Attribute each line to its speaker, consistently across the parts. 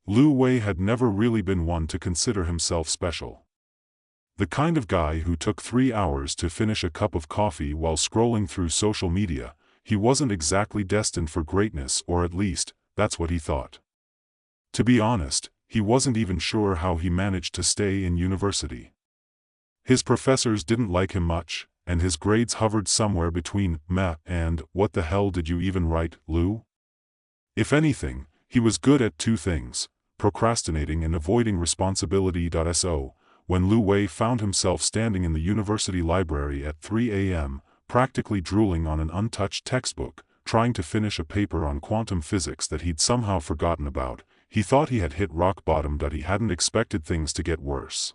Speaker 1: Lu Wei had never really been one to consider himself special. The kind of guy who took 3 hours to finish a cup of coffee while scrolling through social media, he wasn't exactly destined for greatness, or at least, that's what he thought. To be honest, he wasn't even sure how he managed to stay in university. His professors didn't like him much, and his grades hovered somewhere between meh and what the hell did you even write, Lu? If anything, he was good at 2 things, procrastinating and avoiding responsibility. So, when Lu Wei found himself standing in the university library at 3 a.m., practically drooling on an untouched textbook, trying to finish a paper on quantum physics that he'd somehow forgotten about, he thought he had hit rock bottom. He hadn't expected things to get worse.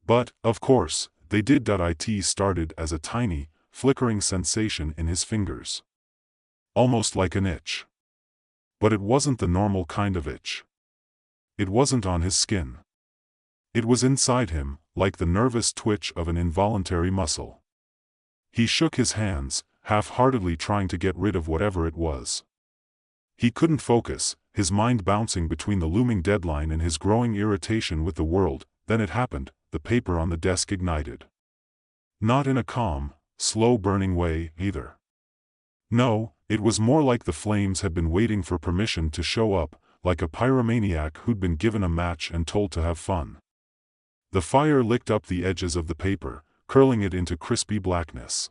Speaker 1: But, of course, they did. It started as a tiny, flickering sensation in his fingers. Almost like an itch. But it wasn't the normal kind of itch. It wasn't on his skin. It was inside him, like the nervous twitch of an involuntary muscle. He shook his hands, half-heartedly trying to get rid of whatever it was. He couldn't focus, his mind bouncing between the looming deadline and his growing irritation with the world. Then it happened, the paper on the desk ignited. Not in a calm, slow-burning way, either. No, it was more like the flames had been waiting for permission to show up, like a pyromaniac who'd been given a match and told to have fun. The fire licked up the edges of the paper, curling it into crispy blackness.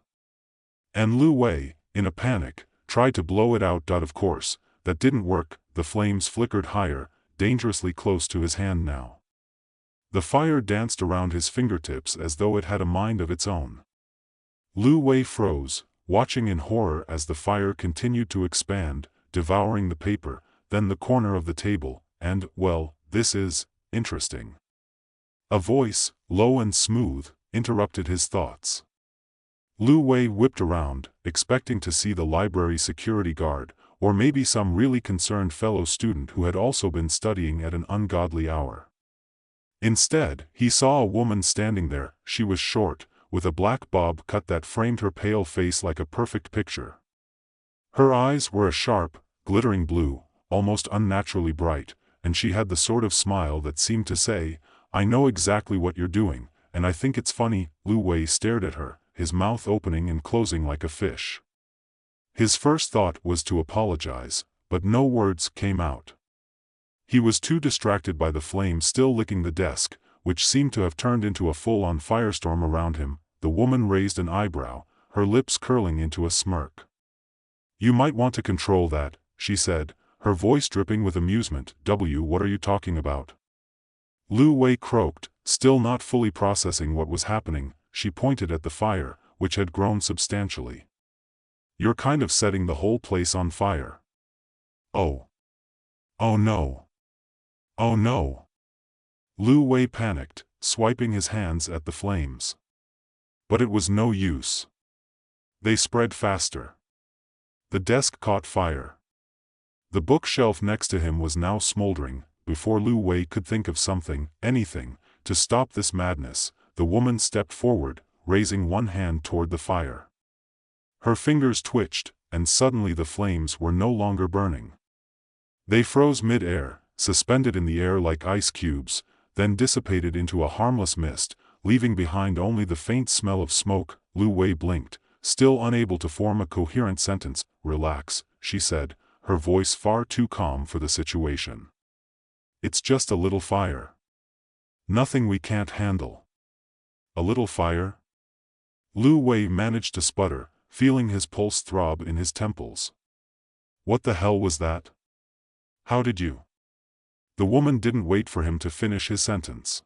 Speaker 1: And Lu Wei, in a panic, tried to blow it out. Of course, that didn't work. The flames flickered higher, dangerously close to his hand now. The fire danced around his fingertips as though it had a mind of its own. Lu Wei froze, watching in horror as the fire continued to expand, devouring the paper, then the corner of the table, and, well, this is interesting. A voice, low and smooth, interrupted his thoughts. Lu Wei whipped around, expecting to see the library security guard, or maybe some really concerned fellow student who had also been studying at an ungodly hour. Instead, he saw a woman standing there. She was short, with a black bob cut that framed her pale face like a perfect picture. Her eyes were a sharp, glittering blue, almost unnaturally bright, and she had the sort of smile that seemed to say, "I know exactly what you're doing, and I think it's funny." Lu Wei stared at her, his mouth opening and closing like a fish. His first thought was to apologize, but no words came out. He was too distracted by the flames still licking the desk, which seemed to have turned into a full-on firestorm around him. The woman raised an eyebrow, her lips curling into a smirk. "You might want to control that," she said, her voice dripping with amusement. What are you talking about?" Lu Wei croaked, still not fully processing what was happening. She pointed at the fire, which had grown substantially. "You're kind of setting the whole place on fire." "Oh. Oh no. Oh no." Lu Wei panicked, swiping his hands at the flames. But it was no use. They spread faster. The desk caught fire. The bookshelf next to him was now smoldering. Before Lu Wei could think of something, anything, to stop this madness, the woman stepped forward, raising one hand toward the fire. Her fingers twitched, and suddenly the flames were no longer burning. They froze mid-air, suspended in the air like ice cubes, then dissipated into a harmless mist, leaving behind only the faint smell of smoke. Lu Wei blinked, still unable to form a coherent sentence. "Relax," she said, her voice far too calm for the situation. "It's just a little fire. Nothing we can't handle." "A little fire?" Lu Wei managed to sputter, feeling his pulse throb in his temples. "What the hell was that? How did you?" The woman didn't wait for him to finish his sentence.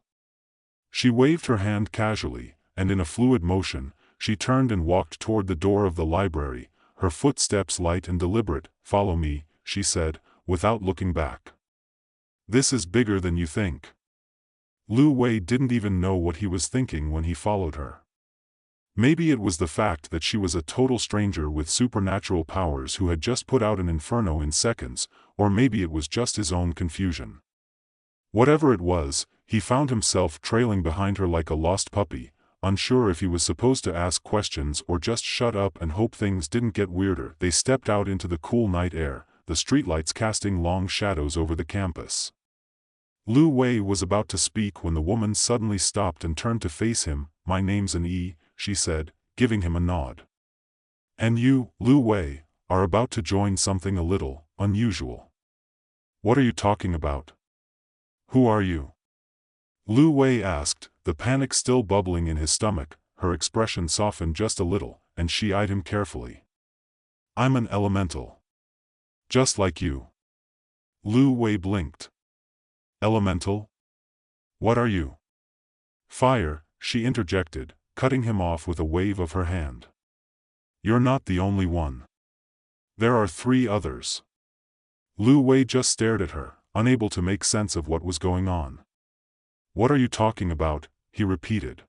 Speaker 1: She waved her hand casually, and in a fluid motion, she turned and walked toward the door of the library, her footsteps light and deliberate. "Follow me," she said, without looking back. "This is bigger than you think." Lu Wei didn't even know what he was thinking when he followed her. Maybe it was the fact that she was a total stranger with supernatural powers who had just put out an inferno in seconds, or maybe it was just his own confusion. Whatever it was, he found himself trailing behind her like a lost puppy, unsure if he was supposed to ask questions or just shut up and hope things didn't get weirder. They stepped out into the cool night air, the streetlights casting long shadows over the campus. Lu Wei was about to speak when the woman suddenly stopped and turned to face him. "My name's An E," she said, giving him a nod. "And you, Lu Wei, are about to join something a little unusual." "What are you talking about? Who are you?" Lu Wei asked, the panic still bubbling in his stomach. Her expression softened just a little, and she eyed him carefully. "I'm an elemental. Just like you." Lu Wei blinked. "Elemental? What are you?" "Fire," she interjected, cutting him off with a wave of her hand. "You're not the only one. There are 3 others." Lu Wei just stared at her, unable to make sense of what was going on. "What are you talking about?" he repeated.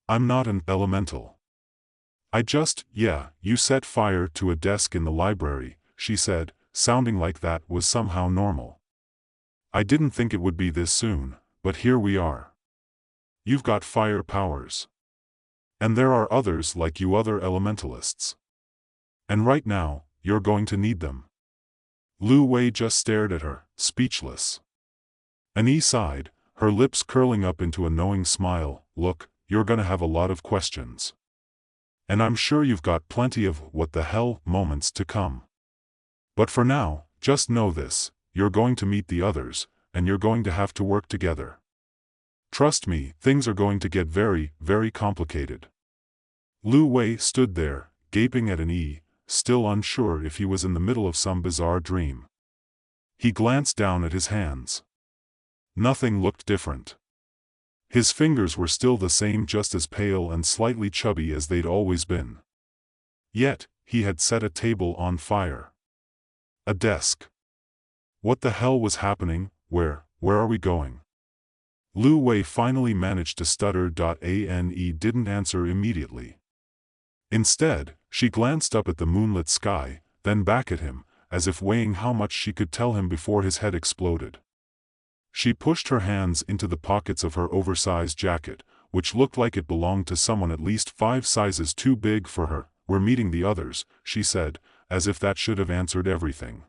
Speaker 1: "I'm not an elemental. Yeah, you set fire to a desk in the library," she said, sounding like that was somehow normal. "I didn't think it would be this soon, but here we are. You've got fire powers. And there are others like you other elementalists. And right now, you're going to need them." Lu Wei just stared at her, speechless. Annie sighed, her lips curling up into a knowing smile. "Look, you're gonna have a lot of questions. And I'm sure you've got plenty of what the hell moments to come. But for now, just know this, you're going to meet the others, and you're going to have to work together. Trust me, things are going to get very, very complicated." Lu Wei stood there, gaping at Annie, still unsure if he was in the middle of some bizarre dream. He glanced down at his hands. Nothing looked different. His fingers were still the same, just as pale and slightly chubby as they'd always been. Yet, he had set a table on fire. A desk. What the hell was happening? Where are we going? Lu Wei finally managed to stutter. Annie didn't answer immediately. Instead, she glanced up at the moonlit sky, then back at him, as if weighing how much she could tell him before his head exploded. She pushed her hands into the pockets of her oversized jacket, which looked like it belonged to someone at least 5 sizes too big for her. "We're meeting the others," she said, as if that should have answered everything.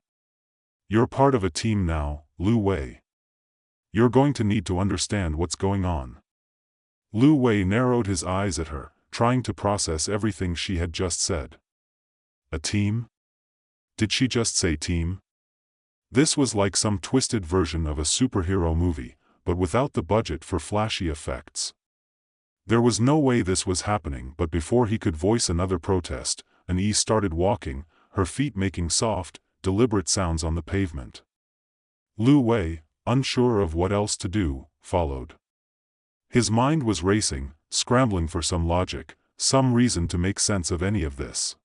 Speaker 1: "You're part of a team now, Lu Wei. You're going to need to understand what's going on." Lu Wei narrowed his eyes at her, trying to process everything she had just said. A team? Did she just say team? This was like some twisted version of a superhero movie, but without the budget for flashy effects. There was no way this was happening, but before he could voice another protest, Annie started walking, her feet making soft, deliberate sounds on the pavement. Lu Wei, unsure of what else to do, followed. His mind was racing, scrambling for some logic, some reason to make sense of any of this.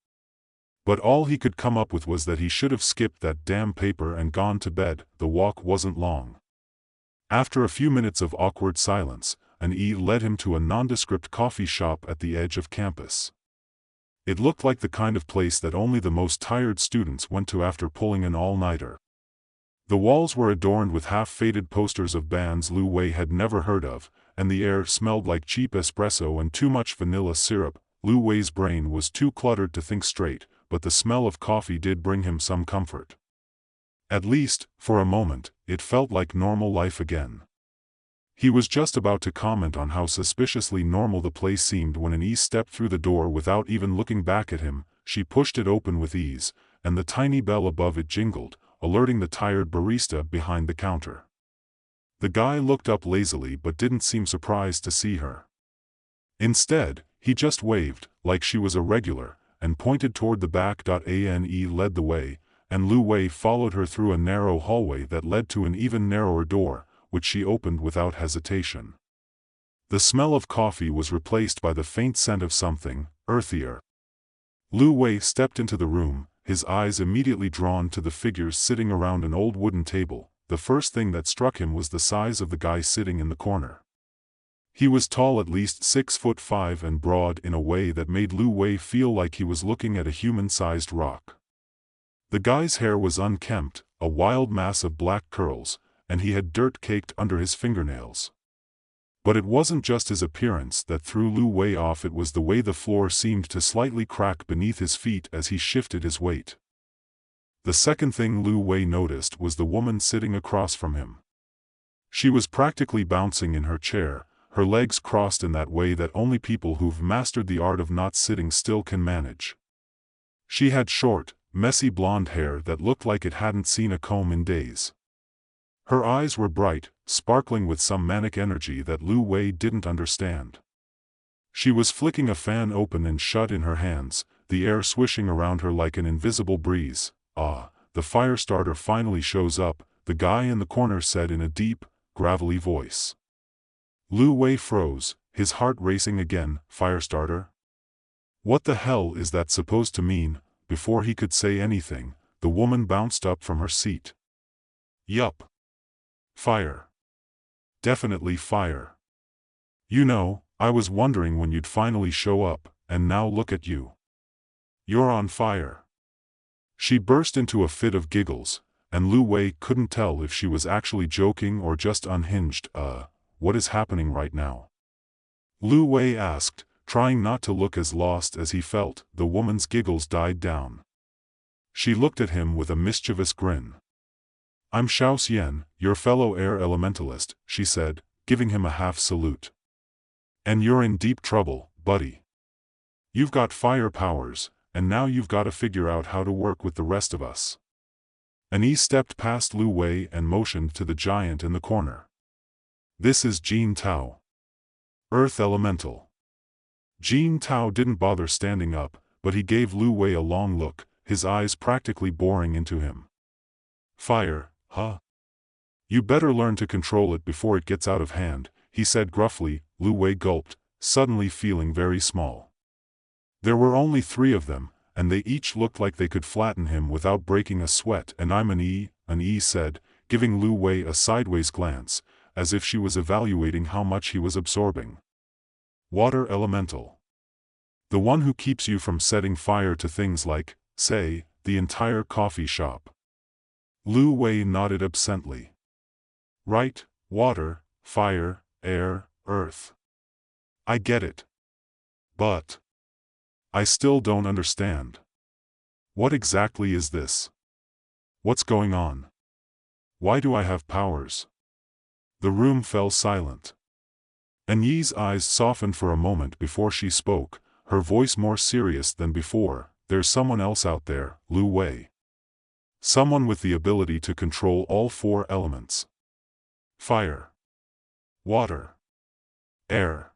Speaker 1: But all he could come up with was that he should have skipped that damn paper and gone to bed. The walk wasn't long. After a few minutes of awkward silence, Annie led him to a nondescript coffee shop at the edge of campus. It looked like the kind of place that only the most tired students went to after pulling an all-nighter. The walls were adorned with half-faded posters of bands Lu Wei had never heard of, and the air smelled like cheap espresso and too much vanilla syrup. Lu Wei's brain was too cluttered to think straight, but the smell of coffee did bring him some comfort. At least, for a moment, it felt like normal life again. He was just about to comment on how suspiciously normal the place seemed when Annie stepped through the door without even looking back at him. She pushed it open with ease, and the tiny bell above it jingled, alerting the tired barista behind the counter. The guy looked up lazily but didn't seem surprised to see her. Instead, he just waved, like she was a regular, and pointed toward the back. Annie led the way, and Lu Wei followed her through a narrow hallway that led to an even narrower door, which she opened without hesitation. The smell of coffee was replaced by the faint scent of something earthier. Lu Wei stepped into the room, his eyes immediately drawn to the figures sitting around an old wooden table. The first thing that struck him was the size of the guy sitting in the corner. He was tall, at least 6'5", and broad in a way that made Lu Wei feel like he was looking at a human-sized rock. The guy's hair was unkempt, a wild mass of black curls, and he had dirt caked under his fingernails. But it wasn't just his appearance that threw Lu Wei off, it was the way the floor seemed to slightly crack beneath his feet as he shifted his weight. The second thing Lu Wei noticed was the woman sitting across from him. She was practically bouncing in her chair, her legs crossed in that way that only people who've mastered the art of not sitting still can manage. She had short, messy blonde hair that looked like it hadn't seen a comb in days. Her eyes were bright, sparkling with some manic energy that Lu Wei didn't understand. She was flicking a fan open and shut in her hands, the air swishing around her like an invisible breeze. "Ah, the fire starter finally shows up," the guy in the corner said in a deep, gravelly voice. Lu Wei froze, his heart racing again. "Fire starter? What the hell is that supposed to mean?" Before he could say anything, the woman bounced up from her seat. "Yup. Fire. Definitely fire. You know, I was wondering when you'd finally show up, and now look at you. You're on fire." She burst into a fit of giggles, and Lu Wei couldn't tell if she was actually joking or just unhinged. What is happening right now?" Lu Wei asked, trying not to look as lost as he felt. The woman's giggles died down. She looked at him with a mischievous grin. "I'm Xiao Xian, your fellow air elementalist," she said, giving him a half salute. "And you're in deep trouble, buddy. You've got fire powers, and now you've got to figure out how to work with the rest of us." Annie stepped past Lu Wei and motioned to the giant in the corner. "This is Jin Tao. Earth Elemental." Jin Tao didn't bother standing up, but he gave Lu Wei a long look, his eyes practically boring into him. "Fire, huh? You better learn to control it before it gets out of hand," he said gruffly. Lu Wei gulped, suddenly feeling very small. There were only 3 of them, and they each looked like they could flatten him without breaking a sweat. "And I'm an E," said, giving Lu Wei a sideways glance, as if she was evaluating how much he was absorbing. "Water Elemental. The one who keeps you from setting fire to things like, say, the entire coffee shop." Lu Wei nodded absently. "Right, water, fire, air, earth. I get it. But I still don't understand. What exactly is this? What's going on? Why do I have powers?" The room fell silent. Annie's eyes softened for a moment before she spoke, her voice more serious than before. "There's someone else out there, Lu Wei. Someone with the ability to control all 4 elements. Fire, water, air,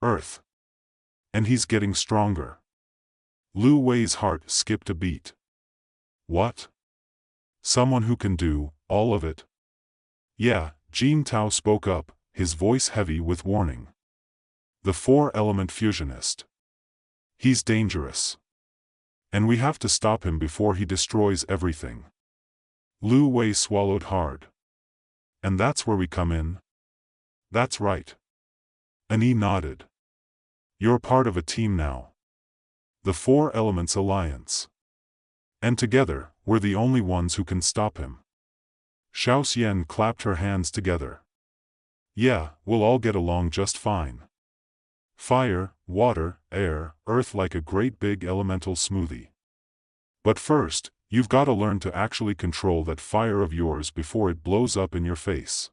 Speaker 1: earth. And he's getting stronger." Lu Wei's heart skipped a beat. "What? Someone who can do all of it?" "Yeah," Jin Tao spoke up, his voice heavy with warning. "The 4-element fusionist. He's dangerous. And we have to stop him before he destroys everything." Lu Wei swallowed hard. "And that's where we come in?" "That's right." Annie nodded. "You're part of a team now. The 4 Elements Alliance. And together, we're the only ones who can stop him." Xiao Xian clapped her hands together. "Yeah, we'll all get along just fine. Fire, water, air, earth, like a great big elemental smoothie. But first, you've got to learn to actually control that fire of yours before it blows up in your face."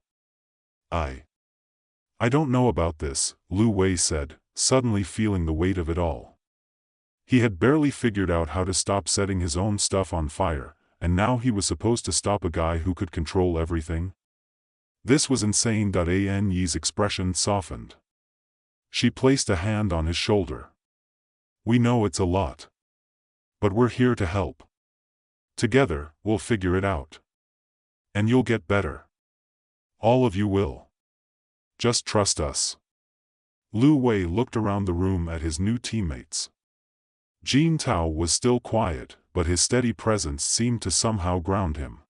Speaker 1: I don't know about this," Lu Wei said, suddenly feeling the weight of it all. He had barely figured out how to stop setting his own stuff on fire, and now he was supposed to stop a guy who could control everything? This was insane. Annie's expression softened. She placed a hand on his shoulder. "We know it's a lot. But we're here to help. Together, we'll figure it out. And you'll get better. All of you will. Just trust us." Lu Wei looked around the room at his new teammates. Jin Tao was still quiet, but his steady presence seemed to somehow ground him.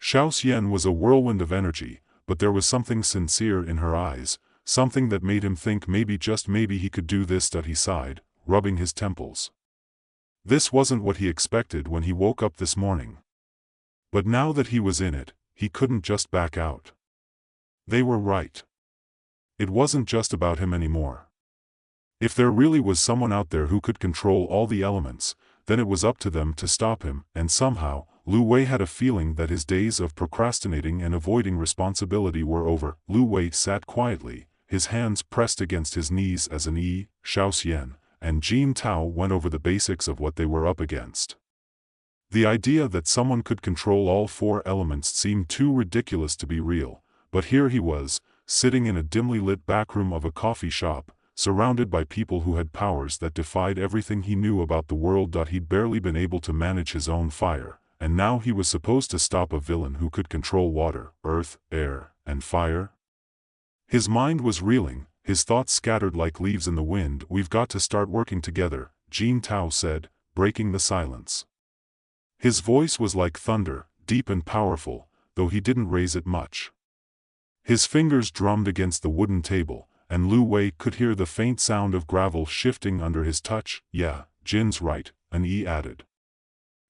Speaker 1: Xiao Xian was a whirlwind of energy, but there was something sincere in her eyes, something that made him think maybe, just maybe, he could do this. He sighed, rubbing his temples. This wasn't what he expected when he woke up this morning. But now that he was in it, he couldn't just back out. They were right. It wasn't just about him anymore. If there really was someone out there who could control all the elements, then it was up to them to stop him, and somehow, Lu Wei had a feeling that his days of procrastinating and avoiding responsibility were over. Lu Wei sat quietly, his hands pressed against his knees as Xiaoxian and Jin Tao went over the basics of what they were up against. The idea that someone could control all four elements seemed too ridiculous to be real, but here he was, sitting in a dimly lit backroom of a coffee shop, surrounded by people who had powers that defied everything he knew about the world. He'd barely been able to manage his own fire, and now he was supposed to stop a villain who could control water, earth, air, and fire? His mind was reeling, his thoughts scattered like leaves in the wind. "We've got to start working together," Jin Tao said, breaking the silence. His voice was like thunder, deep and powerful, though he didn't raise it much. His fingers drummed against the wooden table, and Lu Wei could hear the faint sound of gravel shifting under his touch. "Yeah, Jin's right," added.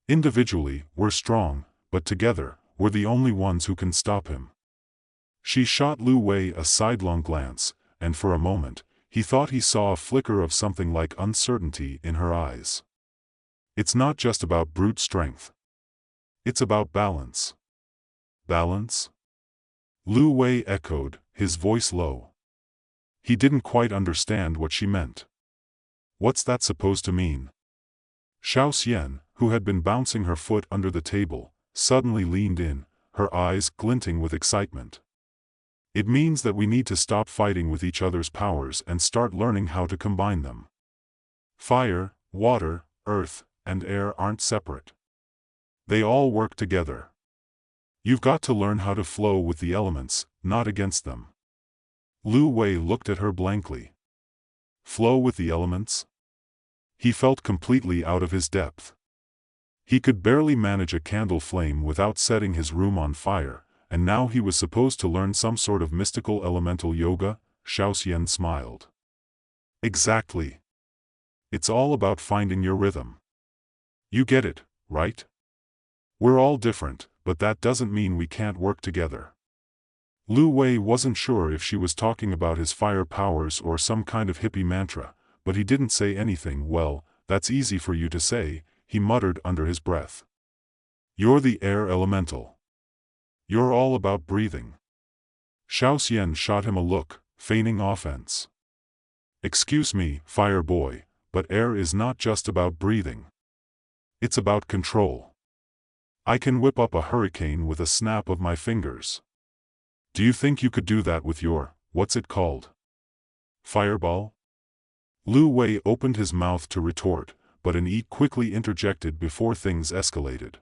Speaker 1: "Individually, we're strong, but together, we're the only ones who can stop him." She shot Lu Wei a sidelong glance, and for a moment, he thought he saw a flicker of something like uncertainty in her eyes. "It's not just about brute strength. It's about balance." "Balance?" Lu Wei echoed, his voice low. He didn't quite understand what she meant. "What's that supposed to mean?" Xiaoxian, who had been bouncing her foot under the table, suddenly leaned in, her eyes glinting with excitement. "It means that we need to stop fighting with each other's powers and start learning how to combine them. Fire, water, earth, and air aren't separate. They all work together. You've got to learn how to flow with the elements, not against them." Lu Wei looked at her blankly. Flow with the elements? He felt completely out of his depth. He could barely manage a candle flame without setting his room on fire, and now he was supposed to learn some sort of mystical elemental yoga. Xiaoxian smiled. "Exactly. It's all about finding your rhythm. You get it, right? We're all different, but that doesn't mean we can't work together." Lu Wei wasn't sure if she was talking about his fire powers or some kind of hippie mantra, but he didn't say anything. "Well, that's easy for you to say," he muttered under his breath. "You're the air elemental. You're all about breathing." Xiaoxian shot him a look, feigning offense. "Excuse me, fire boy, but air is not just about breathing. It's about control. I can whip up a hurricane with a snap of my fingers. Do you think you could do that with your, what's it called? Fireball?" Lu Wei opened his mouth to retort, but quickly interjected before things escalated.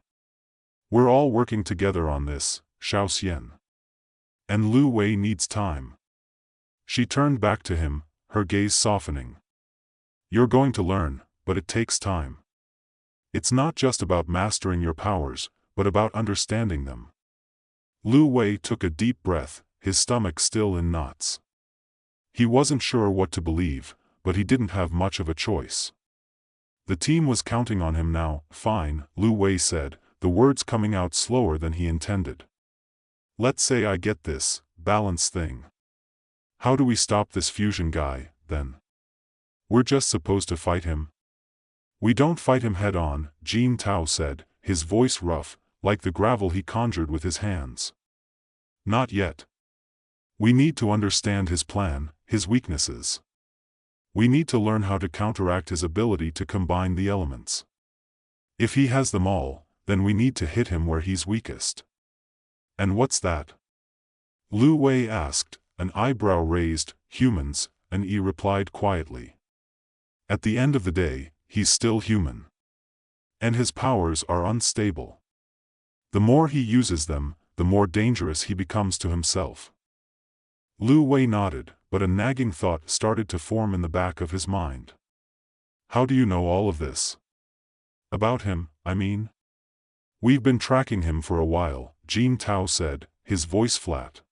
Speaker 1: "We're all working together on this, Xiaoxian. And Lu Wei needs time." She turned back to him, her gaze softening. "You're going to learn, but it takes time. It's not just about mastering your powers, but about understanding them." Lu Wei took a deep breath, his stomach still in knots. He wasn't sure what to believe, but he didn't have much of a choice. The team was counting on him now. "Fine," Lu Wei said, the words coming out slower than he intended. "Let's say I get this balance thing. How do we stop this fusion guy, then? We're just supposed to fight him?" "We don't fight him head-on," Jin Tao said, his voice rough, like the gravel he conjured with his hands. "Not yet. We need to understand his plan, his weaknesses. We need to learn how to counteract his ability to combine the elements. If he has them all, then we need to hit him where he's weakest." "And what's that?" Lu Wei asked, an eyebrow raised. "Humans," replied quietly. "At the end of the day, he's still human. And his powers are unstable. The more he uses them, the more dangerous he becomes to himself." Lu Wei nodded, but a nagging thought started to form in the back of his mind. "How do you know all of this? About him, I mean?" "We've been tracking him for a while," Jin Tao said, his voice flat.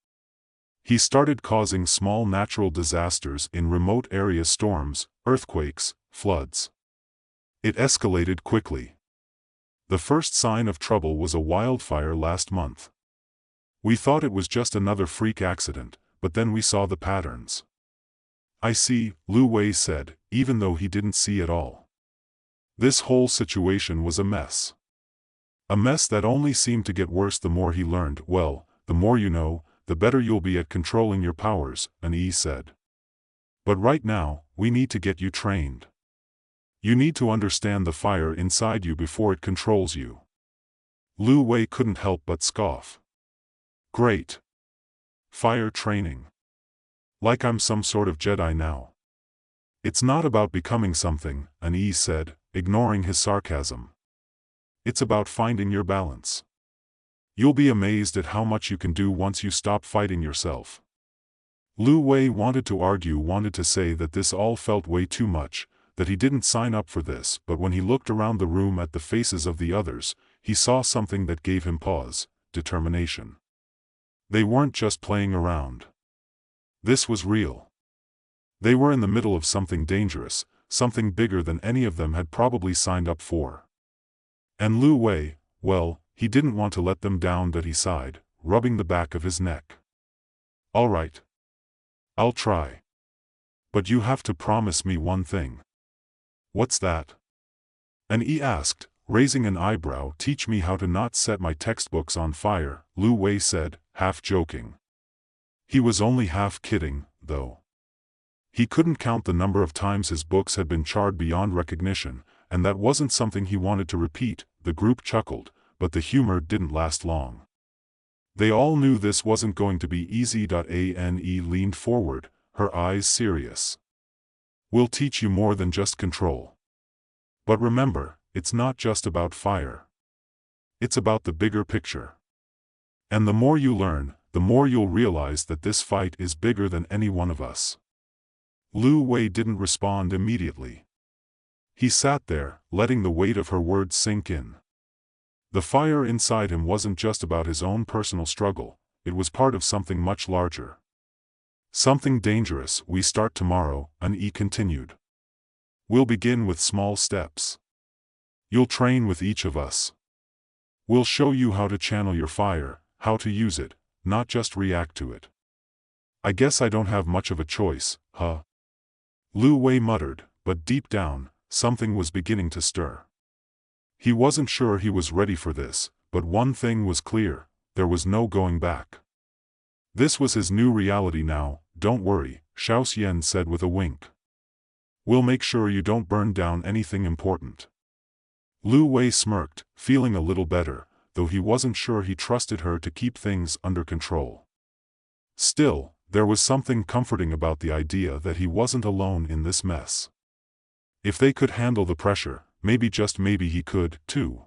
Speaker 1: "He started causing small natural disasters in remote area, storms, earthquakes, floods. It escalated quickly. The first sign of trouble was a wildfire last month. We thought it was just another freak accident, but then we saw the patterns." "I see," Lu Wei said, even though he didn't see it all. This whole situation was a mess. A mess that only seemed to get worse the more he learned. Well, the more you know, the better you'll be at controlling your powers, An said. But right now, we need to get you trained. You need to understand the fire inside you before it controls you. Lu Wei couldn't help but scoff. Great. Fire training. Like I'm some sort of Jedi now. It's not about becoming something, An said, ignoring his sarcasm. It's about finding your balance. You'll be amazed at how much you can do once you stop fighting yourself. Lu Wei wanted to argue, wanted to say that this all felt way too much, that he didn't sign up for this, but when he looked around the room at the faces of the others, he saw something that gave him pause: determination. They weren't just playing around. This was real. They were in the middle of something dangerous, something bigger than any of them had probably signed up for. And Lu Wei, well, he didn't want to let them down, but he sighed, rubbing the back of his neck. All right. I'll try. But you have to promise me one thing. What's that? An asked, raising an eyebrow. Teach me how to not set my textbooks on fire, Lu Wei said, half joking. He was only half kidding, though. He couldn't count the number of times his books had been charred beyond recognition, and that wasn't something he wanted to repeat. The group chuckled, but the humor didn't last long. They all knew this wasn't going to be easy. Ane leaned forward, her eyes serious. We'll teach you more than just control. But remember, it's not just about fire. It's about the bigger picture. And the more you learn, the more you'll realize that this fight is bigger than any one of us. Lu Wei didn't respond immediately. He sat there, letting the weight of her words sink in. The fire inside him wasn't just about his own personal struggle, it was part of something much larger. Something dangerous. We start tomorrow, An continued. We'll begin with small steps. You'll train with each of us. We'll show you how to channel your fire, how to use it, not just react to it. I guess I don't have much of a choice, huh? Lu Wei muttered, but deep down, something was beginning to stir. He wasn't sure he was ready for this, but one thing was clear: there was no going back. This was his new reality now. Don't worry, Xiao Xian said with a wink. We'll make sure you don't burn down anything important. Lu Wei smirked, feeling a little better, though he wasn't sure he trusted her to keep things under control. Still, there was something comforting about the idea that he wasn't alone in this mess. If they could handle the pressure, maybe, just maybe, he could, too.